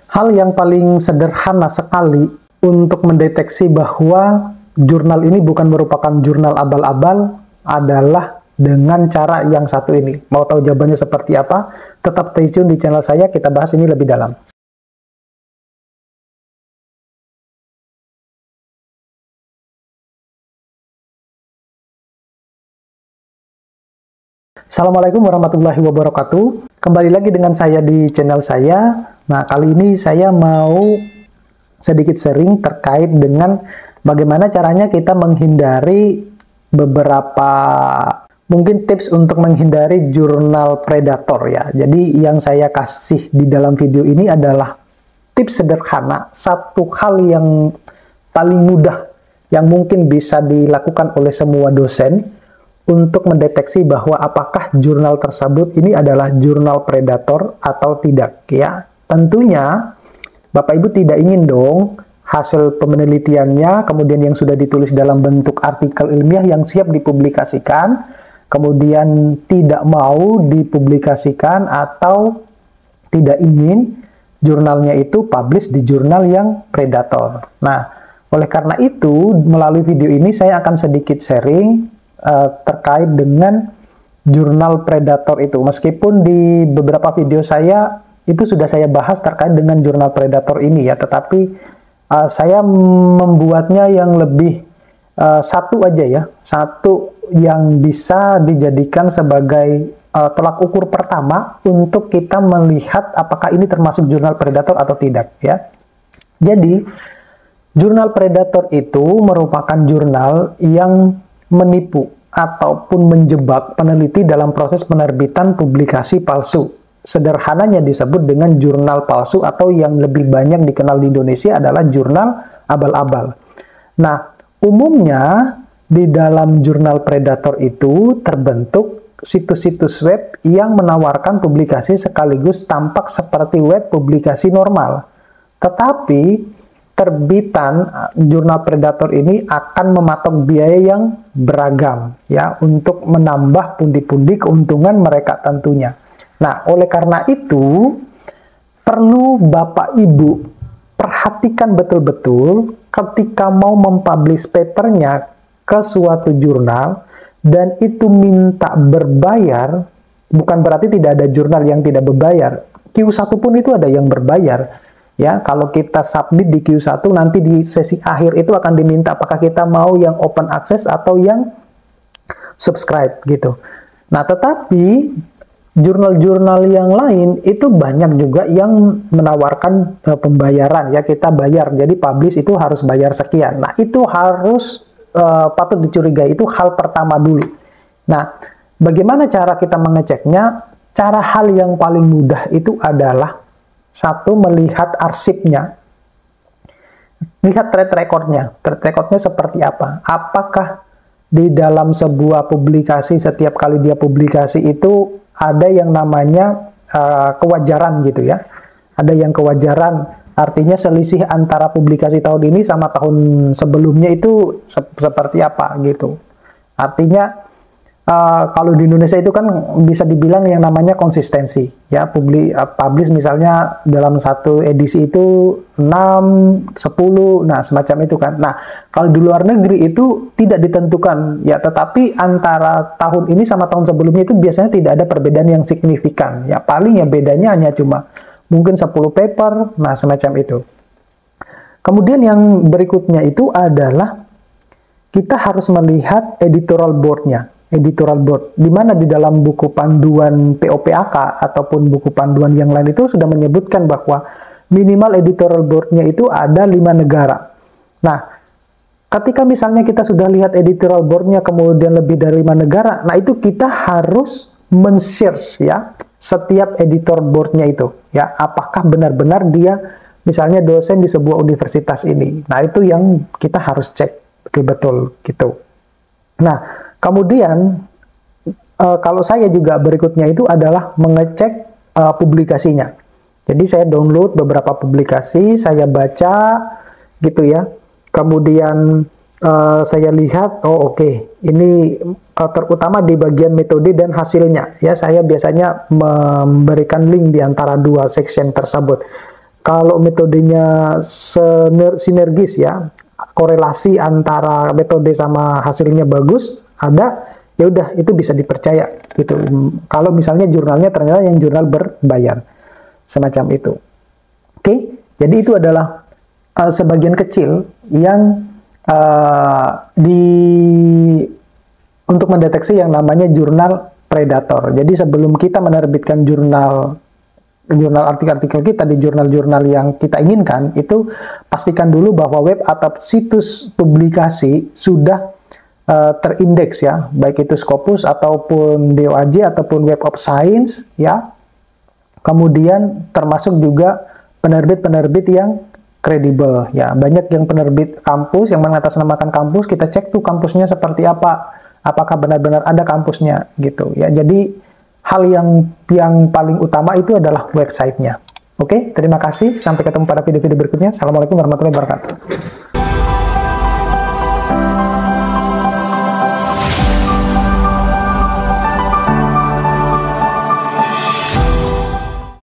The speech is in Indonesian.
Hal yang paling sederhana sekali untuk mendeteksi bahwa jurnal ini bukan merupakan jurnal abal-abal adalah dengan cara yang satu ini. Mau tahu jawabannya seperti apa? Tetap stay tune di channel saya, kita bahas ini lebih dalam. Assalamualaikum warahmatullahi wabarakatuh. Kembali lagi dengan saya di channel saya. Nah, kali ini saya mau sedikit sharing terkait dengan bagaimana caranya kita menghindari beberapa mungkin tips untuk menghindari jurnal predator ya. Jadi yang saya kasih di dalam video ini adalah tips sederhana, satu hal yang paling mudah yang mungkin bisa dilakukan oleh semua dosen untuk mendeteksi bahwa apakah jurnal tersebut ini adalah jurnal predator atau tidak ya. Tentunya Bapak Ibu tidak ingin dong hasil penelitiannya kemudian yang sudah ditulis dalam bentuk artikel ilmiah yang siap dipublikasikan kemudian tidak mau dipublikasikan atau tidak ingin jurnalnya itu publish di jurnal yang predator. Nah, oleh karena itu melalui video ini saya akan sedikit sharing terkait dengan jurnal predator itu. Meskipun di beberapa video saya itu sudah saya bahas terkait dengan jurnal predator ini ya, tetapi saya membuatnya yang lebih satu aja ya, satu yang bisa dijadikan sebagai tolak ukur pertama untuk kita melihat apakah ini termasuk jurnal predator atau tidak ya. Jadi jurnal predator itu merupakan jurnal yang menipu ataupun menjebak peneliti dalam proses penerbitan publikasi palsu. Sederhananya disebut dengan jurnal palsu atau yang lebih banyak dikenal di Indonesia adalah jurnal abal-abal. Nah, umumnya di dalam jurnal predator itu terbentuk situs-situs web yang menawarkan publikasi sekaligus tampak seperti web publikasi normal. Tetapi terbitan jurnal predator ini akan mematok biaya yang beragam ya untuk menambah pundi-pundi keuntungan mereka tentunya. Nah, oleh karena itu perlu Bapak Ibu perhatikan betul-betul ketika mau mempublish papernya ke suatu jurnal dan itu minta berbayar, bukan berarti tidak ada jurnal yang tidak berbayar. Q1 pun itu ada yang berbayar. Ya, kalau kita submit di Q1 nanti di sesi akhir itu akan diminta apakah kita mau yang open access atau yang subscribe gitu. Nah, tetapi jurnal-jurnal yang lain itu banyak juga yang menawarkan pembayaran ya, kita bayar. Jadi publish itu harus bayar sekian. Nah, itu harus patut dicurigai, itu hal pertama dulu. Nah, bagaimana cara kita mengeceknya? Cara hal yang paling mudah itu adalah satu, melihat arsipnya, lihat track recordnya. Track recordnya seperti apa? Apakah di dalam sebuah publikasi setiap kali dia publikasi itu ada yang namanya kewajaran gitu ya? Ada yang kewajaran, artinya selisih antara publikasi tahun ini sama tahun sebelumnya itu seperti apa gitu. Artinya kalau di Indonesia itu kan bisa dibilang yang namanya konsistensi ya, publish misalnya dalam satu edisi itu 6, 10, nah semacam itu kan. Nah, kalau di luar negeri itu tidak ditentukan ya, tetapi antara tahun ini sama tahun sebelumnya itu biasanya tidak ada perbedaan yang signifikan ya, paling ya bedanya hanya cuma mungkin 10 paper, nah semacam itu. Kemudian yang berikutnya itu adalah kita harus melihat editorial board-nya. Editorial board, di mana di dalam buku panduan POPAK ataupun buku panduan yang lain itu sudah menyebutkan bahwa minimal editorial board-nya itu ada 5 negara. Nah, ketika misalnya kita sudah lihat editorial board-nya kemudian lebih dari 5 negara, nah itu kita harus men-search ya setiap editor board-nya itu ya, apakah benar-benar dia misalnya dosen di sebuah universitas ini. Nah, itu yang kita harus cek betul-betul gitu. Nah, kemudian kalau saya juga berikutnya itu adalah mengecek publikasinya. Jadi saya download beberapa publikasi, saya baca gitu ya. Kemudian saya lihat, oh oke, ini terutama di bagian metode dan hasilnya. Ya, saya biasanya memberikan link di antara dua section tersebut. kalau metodenya sinergis ya, korelasi antara metode sama hasilnya bagus, ada, ya udah itu bisa dipercaya gitu. Kalau misalnya jurnalnya ternyata yang jurnal berbayar, semacam itu. Oke, jadi itu adalah sebagian kecil yang untuk mendeteksi yang namanya jurnal predator. Jadi sebelum kita menerbitkan jurnal artikel-artikel kita di jurnal-jurnal yang kita inginkan, itu pastikan dulu bahwa web atau situs publikasi sudah terindeks ya, baik itu Scopus ataupun DOAJ ataupun Web of Science ya. Kemudian termasuk juga penerbit-penerbit yang kredibel ya. Banyak yang penerbit kampus yang mengatasnamakan kampus, kita cek tuh kampusnya seperti apa, apakah benar-benar ada kampusnya gitu ya. Jadi hal yang paling utama itu adalah websitenya. Oke, terima kasih. Sampai ketemu pada video-video berikutnya. Assalamualaikum warahmatullahi wabarakatuh.